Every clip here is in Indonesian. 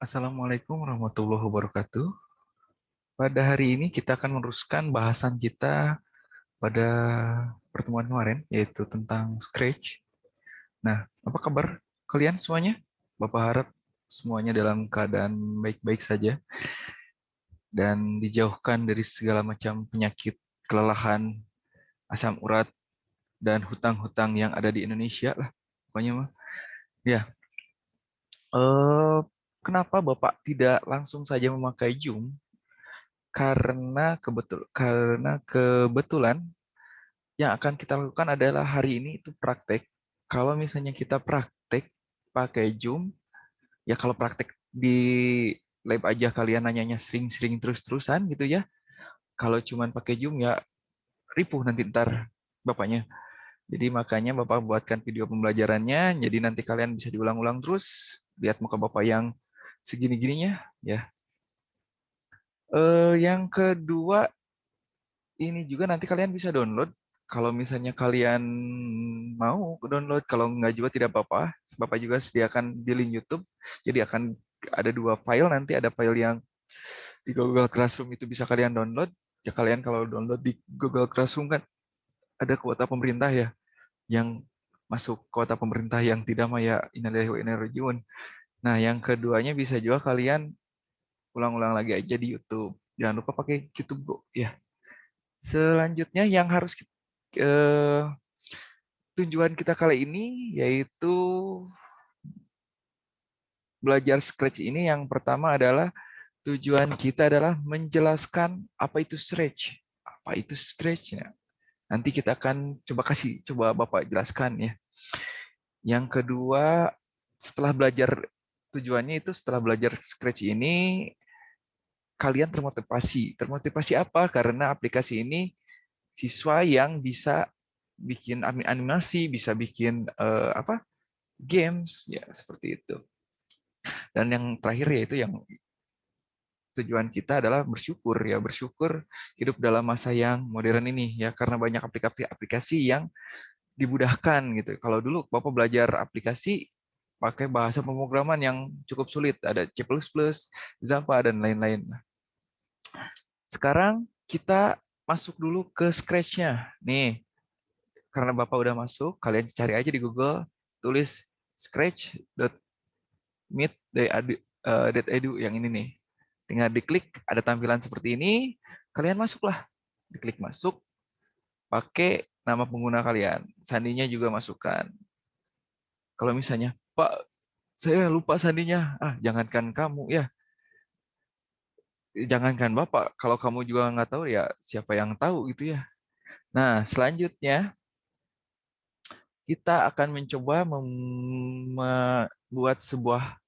Assalamualaikum warahmatullahi wabarakatuh. Pada hari ini kita akan meneruskan bahasan kita pada pertemuan kemarin, yaitu tentang Scratch. Nah, apa kabar kalian semuanya? Bapak harap semuanya dalam keadaan baik-baik saja dan dijauhkan dari segala macam penyakit, kelelahan, asam urat, dan hutang-hutang yang ada di Indonesia lah. Pokoknya mah. Ya, eh, kenapa Bapak tidak langsung saja memakai Zoom? Karena kebetulan yang akan kita lakukan adalah hari ini itu praktek. Kalau misalnya kita praktek pakai Zoom, ya kalau praktek di lab aja kalian nanyanya sering-sering terus-terusan gitu ya. Kalau cuman pakai Zoom ya ripuh nanti ntar bapaknya. Jadi makanya bapak buatkan video pembelajarannya, jadi nanti kalian bisa diulang-ulang terus, lihat muka bapak yang segini-gininya ya. Yang kedua ini juga nanti kalian bisa download. Kalau misalnya kalian mau download, kalau nggak juga tidak apa-apa. Bapak juga sediakan di link YouTube. Jadi akan ada dua file nanti, ada file yang di Google Classroom itu bisa kalian download. Ya kalian kalau download di Google Classroom kan ada kuota pemerintah ya, yang masuk kuota pemerintah yang tidak mah ya innalillahi wa inna ilaihi rajiun. Nah, yang keduanya bisa juga kalian ulang-ulang lagi aja di YouTube. Jangan lupa pakai YouTube, Bu. Ya. Selanjutnya yang harus eh, tujuan kita kali ini yaitu belajar Scratch ini yang pertama adalah tujuan kita adalah menjelaskan apa itu Scratch. Apa itu Scratch? Ya. Nanti kita akan coba Bapak jelaskan ya. Yang kedua, setelah belajar tujuannya itu setelah belajar Scratch ini kalian termotivasi. Termotivasi apa? Karena aplikasi ini siswa yang bisa bikin animasi, bisa bikin apa? Games ya seperti itu. Dan yang terakhir yaitu yang tujuan kita adalah bersyukur ya, bersyukur hidup dalam masa yang modern ini ya, karena banyak aplikasi yang dimudahkan gitu. Kalau dulu Bapak belajar aplikasi pakai bahasa pemrograman yang cukup sulit, ada C++, Java dan lain-lain. Sekarang kita masuk dulu ke Scratch-nya. Nih, karena Bapak udah masuk, kalian cari aja di Google, tulis scratch.meet.edu yang ini nih. Tinggal diklik, ada tampilan seperti ini, kalian masuklah. Diklik masuk, pakai nama pengguna kalian. Sandinya juga masukkan. Kalau misalnya, Pak, saya lupa sandinya. Ah, jangankan kamu ya. Jangankan Bapak, kalau kamu juga nggak tahu ya siapa yang tahu gitu ya. Nah, selanjutnya kita akan mencoba membuat sebuah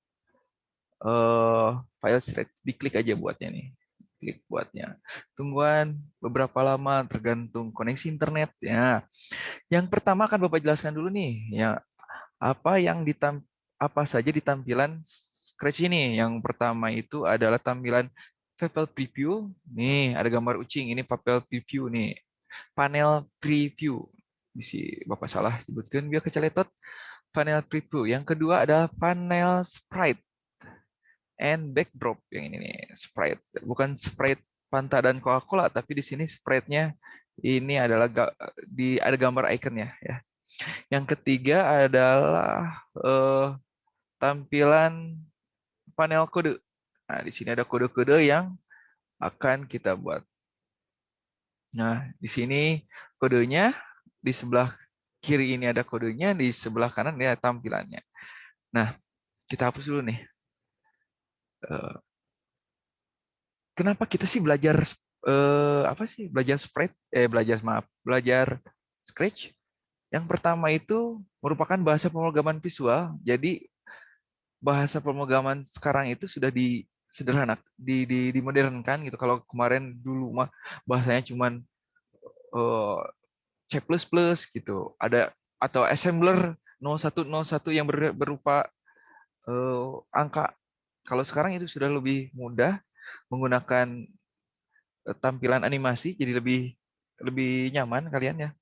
file shred. Diklik aja buatnya nih. Klik buatnya. Tungguan beberapa lama tergantung koneksi internet ya. Yang pertama akan Bapak jelaskan dulu nih ya, apa yang apa saja di tampilan Scratch ini. Yang pertama itu adalah tampilan Pavel Preview. Nih, ada gambar ucing. Ini Pavel Preview nih. Panel Preview. Bisa Bapak salah sebutkan biar keceletot. Panel Preview. Yang kedua adalah Panel Sprite and Backdrop. Yang ini nih, Sprite. Bukan Sprite Fanta dan Coca-Cola, tapi di sini Sprite-nya ini adalah ada gambar ikonnya ya. Yang ketiga adalah tampilan panel kode. Nah, di sini ada kode-kode yang akan kita buat. Nah, di sini kodenya, di sebelah kiri ini ada kodenya, di sebelah kanan ini ada tampilannya. Nah, kita hapus dulu nih. Eh, Kenapa kita sih belajar apa sih? Belajar Sprite, belajar Scratch. Yang pertama itu merupakan bahasa pemrograman visual. Jadi bahasa pemrograman sekarang itu sudah disederhana, dimodernkan gitu. Kalau kemarin dulu mah bahasanya cuman eh, C++ gitu. Ada atau assembler 0101 yang berupa angka. Kalau sekarang itu sudah lebih mudah menggunakan tampilan animasi, jadi lebih lebih nyaman kalian ya.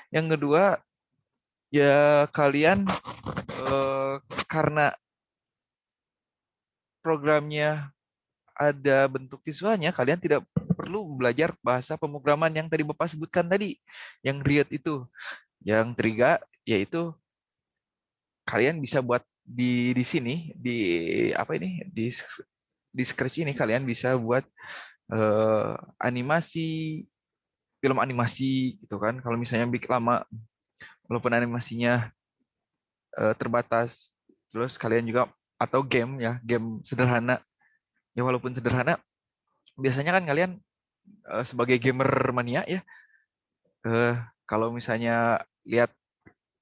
Yang kedua ya kalian karena programnya ada bentuk visualnya, kalian tidak perlu belajar bahasa pemrograman yang tadi Bapak sebutkan tadi, yang Riot itu. Yang ketiga, yaitu kalian bisa buat di sini, di apa ini, di Scratch ini kalian bisa buat animasi, film animasi gitu kan. Kalau misalnya bikin lama, walaupun animasinya terbatas, terus kalian juga atau game ya, game sederhana ya, walaupun sederhana, biasanya kan kalian sebagai gamer mania ya, kalau misalnya lihat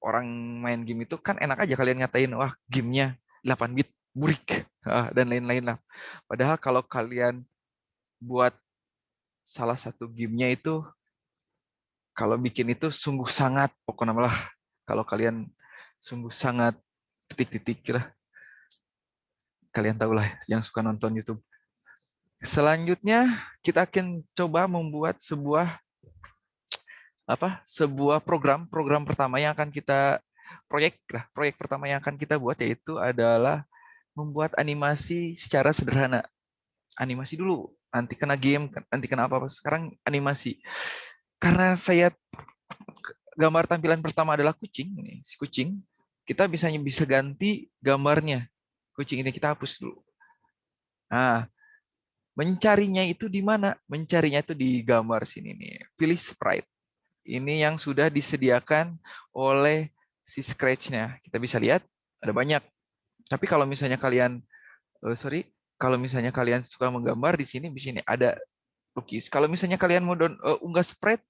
orang main game itu kan enak aja kalian ngatain, wah gamenya 8 bit burik dan lain-lain lah. Padahal kalau kalian buat salah satu gamenya itu, kalau bikin itu sungguh sangat, pokoknya malah kalau kalian sungguh sangat titik-titik lah, kalian tahu lah yang suka nonton YouTube. Selanjutnya kita akan coba membuat sebuah program pertama yang akan kita proyek pertama yang akan kita buat, yaitu adalah membuat animasi secara sederhana. Animasi dulu, nanti kena game, nanti kena apa, sekarang animasi. Karena saya gambar tampilan pertama adalah kucing, nih, si kucing, kita bisa ganti gambarnya. Kucing ini kita hapus dulu. Nah, mencarinya itu di mana? Mencarinya itu di gambar sini nih, pilih sprite. Ini yang sudah disediakan oleh si Scratch-nya. Kita bisa lihat ada banyak. Tapi kalau misalnya kalian kalau misalnya kalian suka menggambar, di sini ada lukis. Kalau misalnya kalian mau unggah sprite,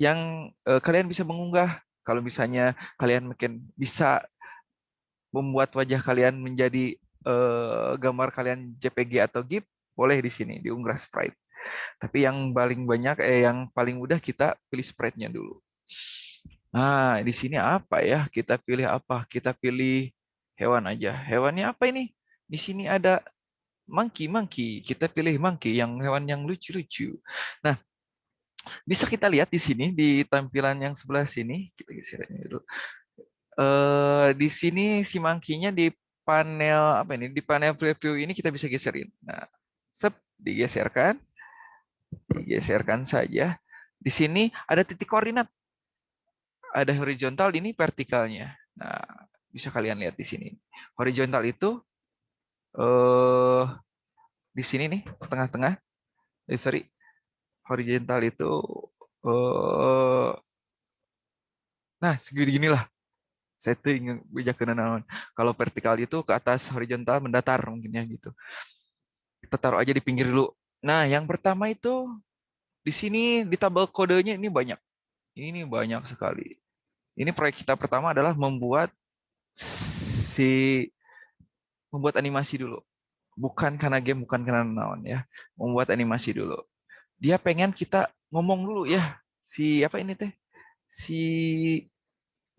yang kalian bisa mengunggah. Kalau misalnya kalian mungkin bisa membuat wajah kalian menjadi gambar kalian JPG atau GIF, boleh di sini diunggah sprite. Tapi yang paling banyak, yang paling mudah kita pilih sprite-nya dulu. Nah, di sini apa ya? Kita pilih apa? Kita pilih hewan aja. Hewannya apa ini? Di sini ada monkey. Kita pilih monkey, yang hewan yang lucu-lucu. Nah, bisa kita lihat di sini di tampilan yang sebelah sini. Kita geser ini dulu. Di sini si monkey-nya di panel apa ini? Di panel preview ini kita bisa geserin. Nah, digeserkan saja. Di sini ada titik koordinat. Ada horizontal, ini vertikalnya. Nah, bisa kalian lihat di sini. Horizontal itu di sini nih, tengah-tengah. Sorry, horizontal itu nah segini lah. Saya tuh ingin bijak naon. Kalau vertikal itu ke atas, horizontal mendatar mungkinnya gitu. Kita taruh aja di pinggir dulu. Nah, yang pertama itu di sini di tabel kodenya ini banyak. Ini banyak sekali. Ini proyek kita pertama adalah membuat animasi dulu. Bukan karena game, bukan karena naon ya. Membuat animasi dulu. Dia pengen kita ngomong dulu ya. Si apa ini teh? Si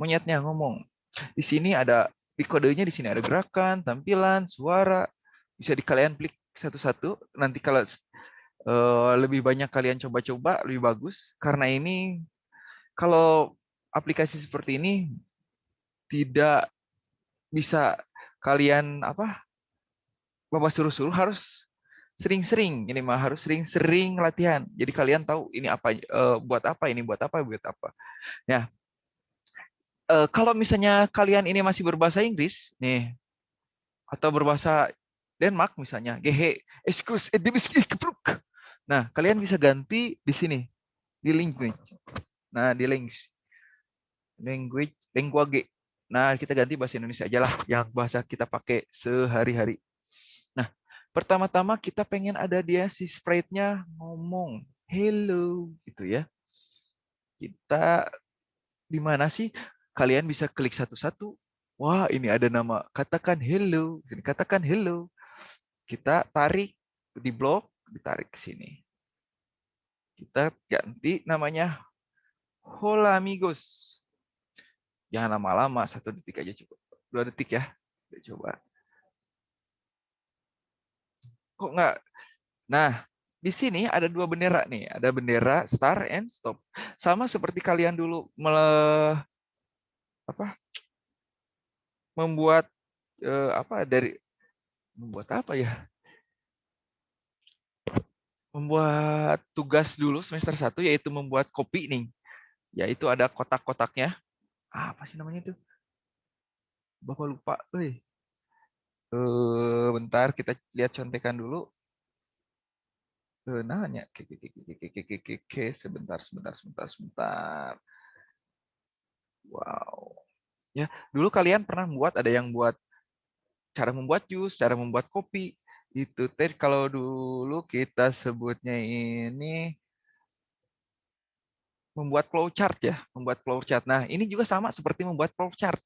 monyetnya ngomong. Di sini ada di kodenya, di sini ada gerakan, tampilan, suara. Bisa kalian klik satu-satu. Nanti kalau lebih banyak kalian coba-coba, lebih bagus. Karena ini kalau aplikasi seperti ini tidak bisa kalian Bapak suruh-suruh, harus sering-sering, ini mah harus sering-sering latihan. Jadi kalian tahu ini apa, buat apa ini, buat apa, buat apa. Ya, kalau misalnya kalian ini masih berbahasa Inggris nih, atau berbahasa Denmark misalnya, GH, excuse, kepruk. Nah, kalian bisa ganti di sini, di language. Nah, di language. Nah, kita ganti bahasa Indonesia aja lah, yang bahasa kita pakai sehari-hari. Nah, pertama-tama kita pengen ada dia si sprite-nya ngomong hello gitu ya. Kita di mana sih? Kalian bisa klik satu-satu. Wah, ini ada nama. Katakan hello. Katakan hello. Kita tarik di blok, ditarik ke sini. Kita ganti namanya Hola amigos. Jangan lama-lama, 1 detik aja cukup. 2 detik ya. Kita coba. Kok nggak? Nah, di sini ada 2 bendera nih. Ada bendera start and stop. Sama seperti kalian dulu membuat dari Membuat apa ya? Membuat tugas dulu semester 1 yaitu membuat kopi nih. Yaitu ada kotak-kotaknya. Apa sih namanya itu? Bapak lupa. Bentar kita lihat contekan dulu. Nanya. Sebentar, sebentar, sebentar, sebentar. Wow. Ya, dulu kalian pernah membuat, ada yang buat cara membuat jus, cara membuat kopi. Itu teh kalau dulu kita sebutnya ini membuat flowchart ya, membuat flowchart. Nah, ini juga sama seperti membuat flowchart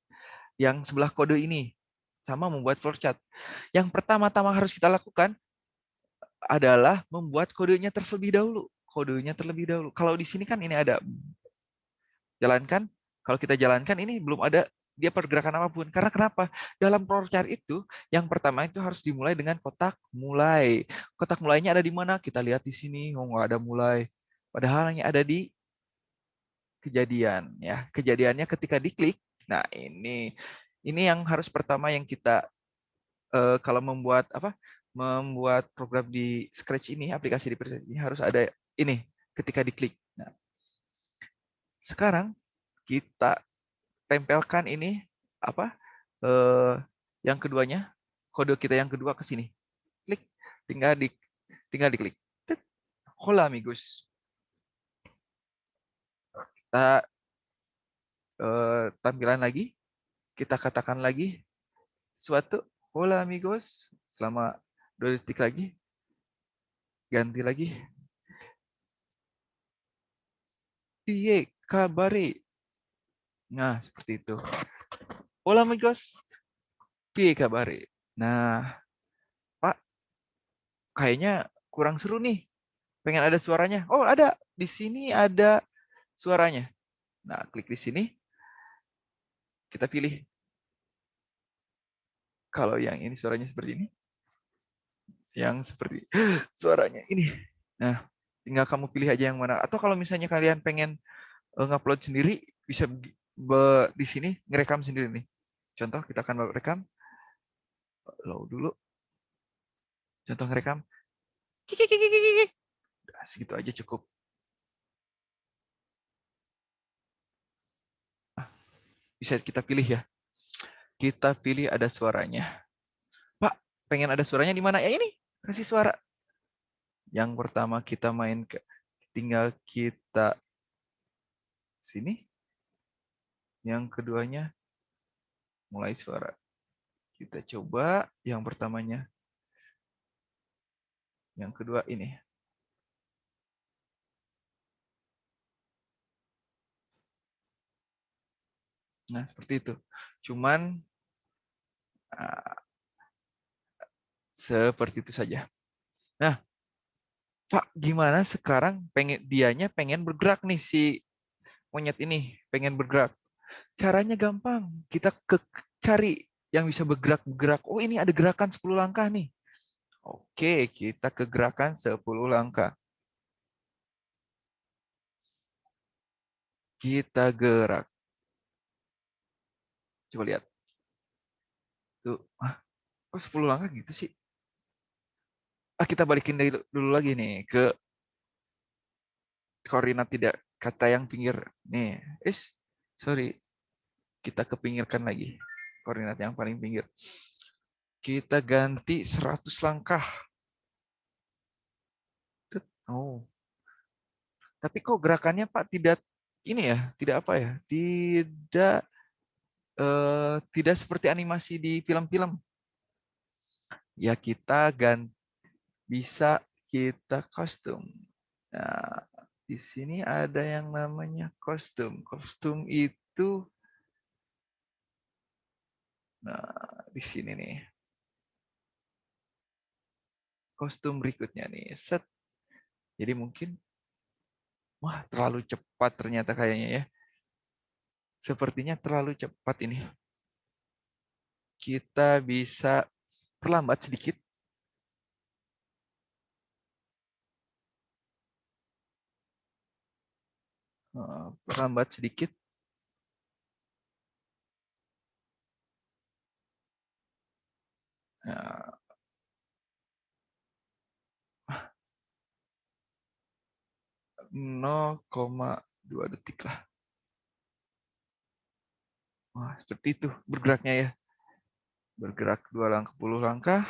yang sebelah kode ini. Sama membuat flowchart. Yang pertama-tama harus kita lakukan adalah membuat kodenya terlebih dahulu. Kodenya terlebih dahulu. Kalau di sini kan ini ada jalankan. Kalau kita jalankan ini belum ada dia pergerakan apapun. Karena kenapa? Dalam flowchart itu, yang pertama itu harus dimulai dengan kotak mulai. Kotak mulainya ada di mana? Kita lihat di sini. Oh, nggak ada mulai. Padahal yang ada di kejadian. Ya, kejadiannya ketika diklik. Nah, ini yang harus pertama yang kita kalau membuat apa? Membuat program di Scratch ini, aplikasi di Scratch ini harus ada ini ketika diklik. Nah, sekarang kita tempelkan ini apa? Eh, yang keduanya, kode kita yang kedua ke sini. Klik, tinggal diklik. Hola amigos. Kita tampilan lagi, kita katakan lagi suatu hola amigos selama 2 detik lagi, ganti lagi. Piye kabare? Nah, seperti itu. Hola amigos, piye kabare? Nah, Pak, kayaknya kurang seru nih. Pengen ada suaranya. Oh, ada. Di sini ada suaranya. Nah, klik di sini. Kita pilih. Kalau yang ini suaranya seperti ini. Yang seperti suaranya ini. Nah, tinggal kamu pilih aja yang mana. Atau kalau misalnya kalian pengen ngupload sendiri, bisa di sini ngerekam sendiri nih. Contoh, kita akan rekam. Load dulu. Contoh ngerekam. Nah, segitu aja cukup. Bisa kita pilih ya. Kita pilih ada suaranya. Pak, pengen ada suaranya di mana? Ya ini, kasih suara. Yang pertama kita main ke, tinggal kita sini. Yang keduanya mulai suara. Kita coba yang pertamanya. Yang kedua ini. Nah, seperti itu. Cuman seperti itu saja. Nah, Pak, gimana sekarang pengen bergerak nih si monyet ini, pengen bergerak. Caranya gampang. Kita cari yang bisa bergerak-gerak. Oh, ini ada gerakan 10 langkah nih. Oke, kita ke gerakan 10 langkah. Kita gerak. Coba lihat. Tuh, kok 10 langkah gitu sih? Kita balikin dulu lagi nih ke koordinat tidak kata yang pinggir. Nih, sorry. Kita kepinggirkan lagi. Koordinat yang paling pinggir. Kita ganti 100 langkah. Oh, tapi kok gerakannya Pak tidak ini ya, tidak apa ya, tidak seperti animasi di film-film. Ya kita bisa kita kostum. Nah, di sini ada yang namanya kostum. Kostum itu, nah di sini nih. Kostum berikutnya nih, set. Jadi mungkin, wah terlalu cepat ternyata kayaknya ya. Sepertinya terlalu cepat ini. Kita bisa perlambat sedikit. Perlambat sedikit. Nah, 0,2 detik lah. Wah, seperti itu bergeraknya ya. Bergerak 2 langkah, 10 langkah.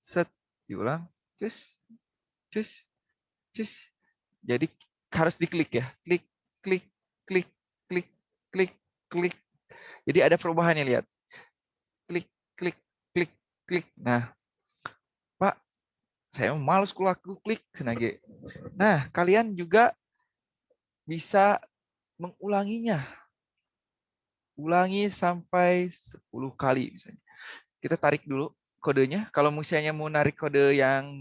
Set, diulang. Cus, cus, cus. Jadi harus diklik ya. Klik, klik, klik, klik, klik, klik. Jadi ada perubahannya, lihat. Klik, klik, klik, klik. Nah, Pak, saya malas klik senage. Nah, kalian juga bisa mengulanginya. Ulangi sampai 10 kali misalnya. Kita tarik dulu kodenya. Kalau misalnya mau narik kode yang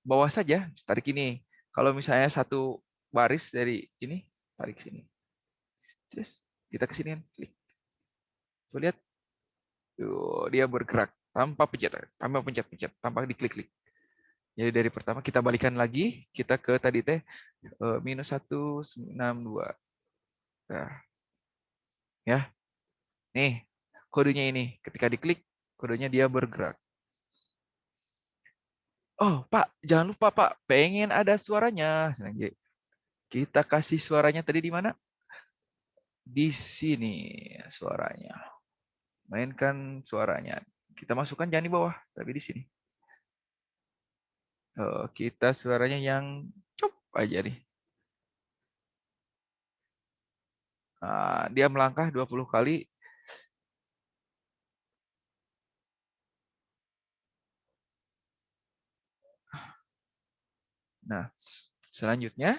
bawah saja, tarik ini. Kalau misalnya satu baris dari ini, tarik sini. Terus kita ke sini, klik. Coba lihat. Tuh, dia bergerak tanpa pencet, tanpa diklik-klik. Jadi dari pertama kita balikan lagi, kita ke tadi teh -162. Nah, ya. Nih, kodenya ini. Ketika diklik, kodenya dia bergerak. Oh, Pak, jangan lupa, Pak. Pengen ada suaranya. Kita kasih suaranya tadi di mana? Di sini suaranya. Mainkan suaranya. Kita masukkan jangan di bawah, tapi di sini. Kita suaranya yang cop aja nih. Nah, dia melangkah 20 kali. Nah, selanjutnya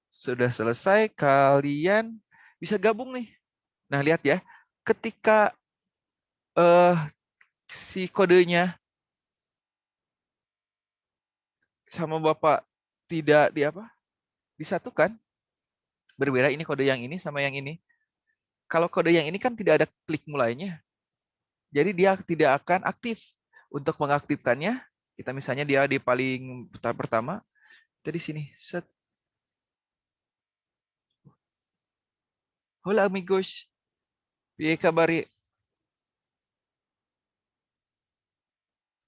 sudah selesai, kalian bisa gabung nih. Nah, lihat ya, ketika si kodenya sama Bapak tidak disatukan, berbeda ini kode yang ini sama yang ini. Kalau kode yang ini kan tidak ada klik mulainya, jadi dia tidak akan aktif. Untuk mengaktifkannya, kita misalnya dia di paling pertama, kita di sini, set. Hola amigos, piye kabari?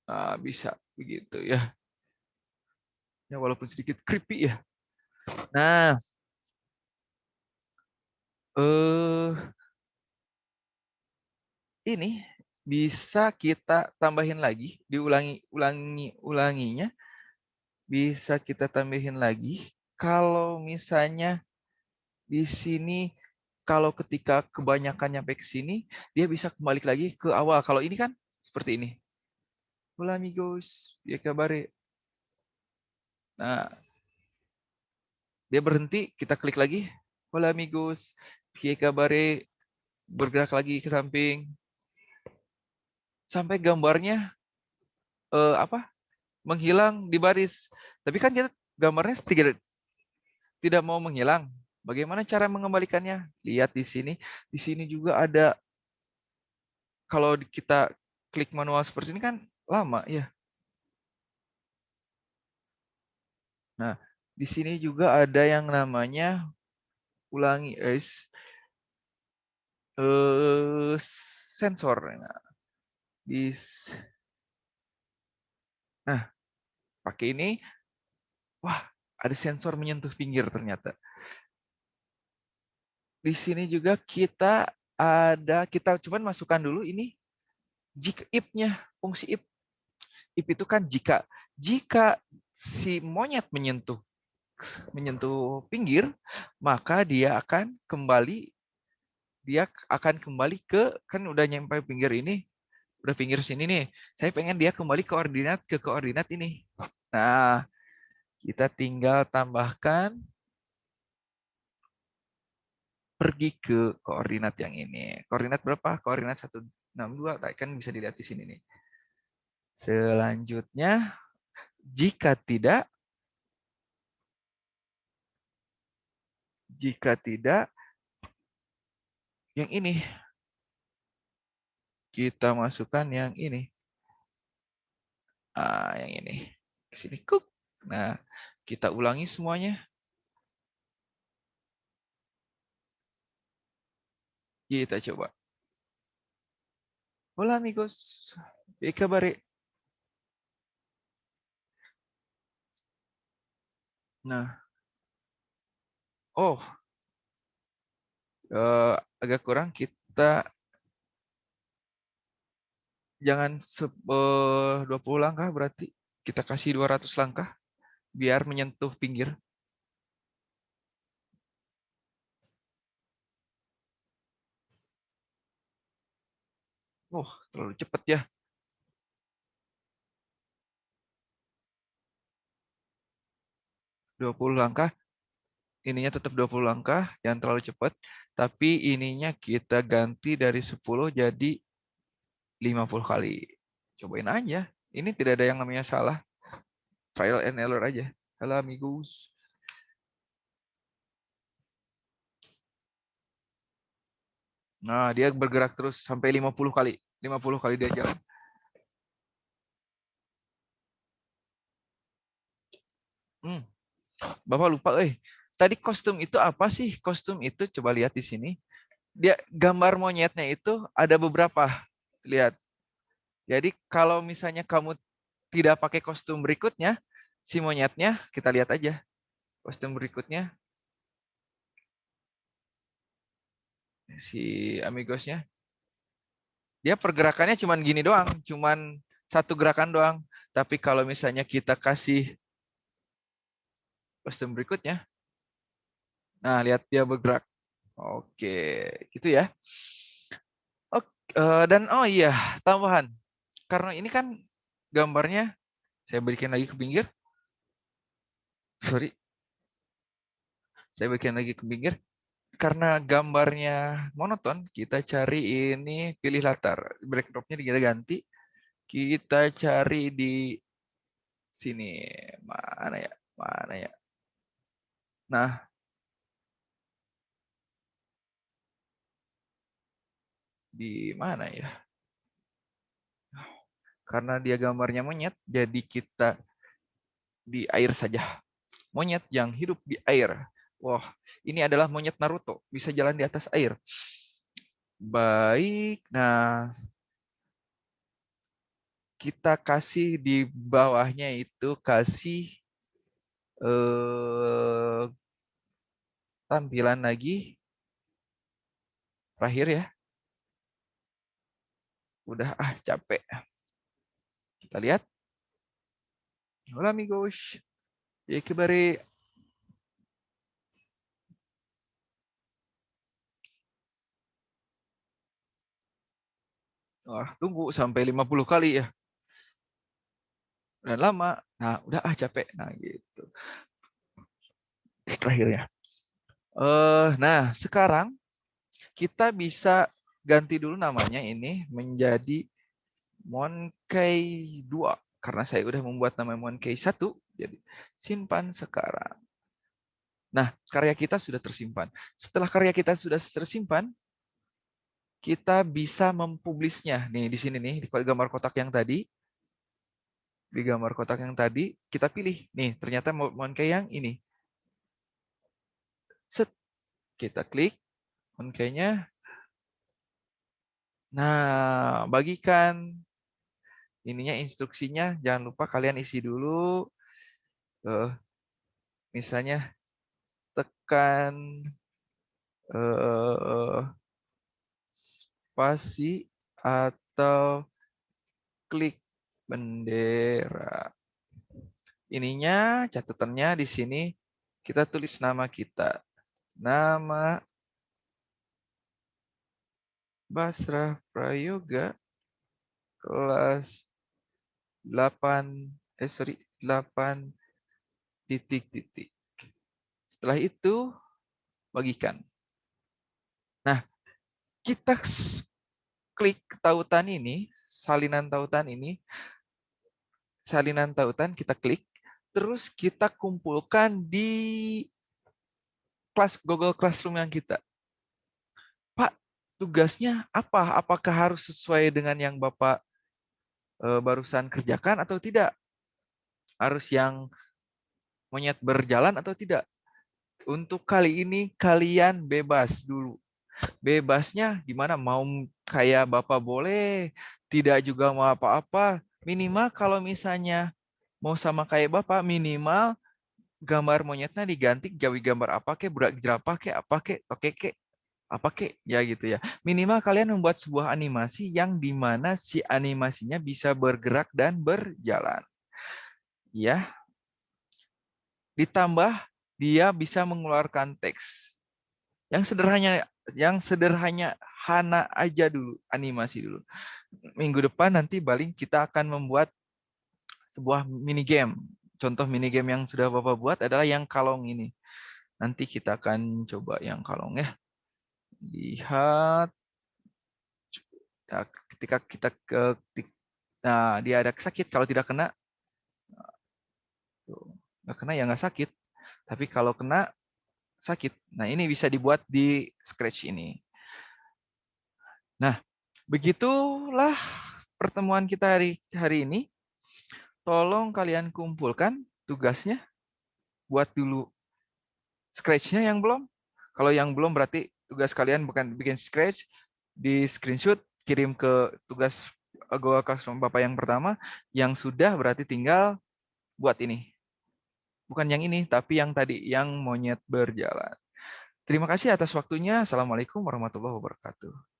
Nah, bisa begitu ya. Ya walaupun sedikit creepy ya. Nah, ini bisa kita tambahin lagi, ulanginya bisa kita tambahin lagi. Kalau misalnya di sini, kalau ketika kebanyakan nyampe ke sini, dia bisa kembali lagi ke awal. Kalau ini kan seperti ini. Hola amigos, ya kabare. Nah, dia berhenti, kita klik lagi. Hola amigos, ya kabare. Bergerak lagi ke samping. Sampai gambarnya menghilang di baris. Tapi kan kita gambarnya tidak mau menghilang. Bagaimana cara mengembalikannya? Lihat di sini. Di sini juga ada, kalau kita klik manual seperti ini kan lama ya. Nah, di sini juga ada yang namanya ulangi sensor. Nah, pakai ini, wah, ada sensor menyentuh pinggir ternyata. Di sini juga kita cuman masukkan dulu ini jika if-nya, fungsi if. If itu kan jika si monyet menyentuh pinggir, maka dia akan kembali ke, kan udah nyampe pinggir ini, udah pinggir sini nih. Saya pengen dia kembali ke koordinat ini. Nah, kita tinggal tambahkan pergi ke koordinat yang ini. Koordinat berapa? Koordinat 162, kan bisa dilihat di sini nih. Selanjutnya, jika tidak, yang ini. Kita masukkan yang ini. Yang ini. Ke sini, kuk. Nah, kita ulangi semuanya. Kita coba. Hola amigos, ¿qué kabar? Nah, oh, agak kurang, kita jangan 20 langkah, berarti kita kasih 200 langkah biar menyentuh pinggir. Oh, terlalu cepat ya. 20 langkah, ininya tetap 20 langkah, jangan terlalu cepat. Tapi ininya kita ganti dari 10 jadi 50 kali. Cobain aja. Ini tidak ada yang namanya salah. Trial and error aja. Halo amigos. Nah, dia bergerak terus sampai 50 kali. 50 kali dia jalan. Bapak lupa, tadi kostum itu apa sih? Kostum itu coba lihat di sini. Dia gambar monyetnya itu ada beberapa. Lihat. Jadi kalau misalnya kamu tidak pakai kostum berikutnya, si monyetnya kita lihat aja. Kostum berikutnya si amigosnya. Dia pergerakannya cuman gini doang, cuman satu gerakan doang. Tapi kalau misalnya kita kasih kostum berikutnya, nah lihat dia bergerak. Oke, gitu ya. Oke, dan oh iya, tambahan. Karena ini kan gambarnya saya berikan lagi ke pinggir. Sorry, saya berikan lagi ke pinggir. Karena gambarnya monoton, kita cari ini, pilih latar. Backdropnya kita ganti. Kita cari di sini. Mana ya? Mana ya? Nah, di mana ya? Karena dia gambarnya monyet, jadi kita di air saja. Monyet yang hidup di air. Wah, ini adalah monyet Naruto, bisa jalan di atas air. Baik, nah kita kasih di bawahnya itu kasih tampilan lagi terakhir ya. Udah capek. Kita lihat. Hola amigos. Ya kembali. Wah, tunggu sampai 50 kali ya. Dan lama. Nah, udah capek. Nah, gitu. Terakhirnya. Nah, sekarang kita bisa ganti dulu namanya ini menjadi Monkey 2 karena saya udah membuat nama Monkey 1, jadi simpan sekarang. Nah, karya kita sudah tersimpan. Setelah karya kita sudah tersimpan, kita bisa mempublisnya. Nih di sini nih di gambar kotak yang tadi. Di gambar kotak yang tadi kita pilih. Nih, ternyata Monkey yang ini. Set, kita klik Monkey-nya. Nah, bagikan ininya instruksinya, jangan lupa kalian isi dulu. Misalnya tekan spasi atau klik bendera. Ininya catatannya di sini kita tulis nama kita. Nama Basrah Prayoga kelas 8 8 titik. Setelah itu bagikan. Nah, kita klik tautan ini, salinan tautan kita klik, terus kita kumpulkan di kelas Google Classroom yang kita. Pak, tugasnya apa? Apakah harus sesuai dengan yang Bapak barusan kerjakan atau tidak? Harus yang monyet berjalan atau tidak? Untuk kali ini kalian bebas dulu. Bebasnya gimana? Mau kayak Bapak boleh, tidak juga mau apa-apa. Minimal kalau misalnya mau sama kayak Bapak, minimal gambar monyetnya diganti jadi gambar apa kek, budak jerapah kek, apa kek, tokek kek, apa kek, ya gitu ya. Minimal kalian membuat sebuah animasi yang dimana si animasinya bisa bergerak dan berjalan. Ya, ditambah dia bisa mengeluarkan teks. Yang sederhana hana aja dulu, animasi dulu. Minggu depan nanti paling kita akan membuat sebuah mini game. Contoh mini game yang sudah Bapak buat adalah yang kalong ini. Nanti kita akan coba yang kalong ya. Lihat ketika kita nah dia ada sakit, kalau tidak kena nggak kena ya nggak sakit. Tapi kalau kena sakit. Nah, ini bisa dibuat di Scratch ini. Nah, begitulah pertemuan kita hari ini. Tolong kalian kumpulkan tugasnya, buat dulu Scratch-nya yang belum. Kalau yang belum berarti tugas kalian bukan bikin Scratch, di screenshot, kirim ke tugas Google Classroom Bapak yang pertama. Yang sudah berarti tinggal buat ini. Bukan yang ini, tapi yang tadi, yang monyet berjalan. Terima kasih atas waktunya. Assalamualaikum warahmatullahi wabarakatuh.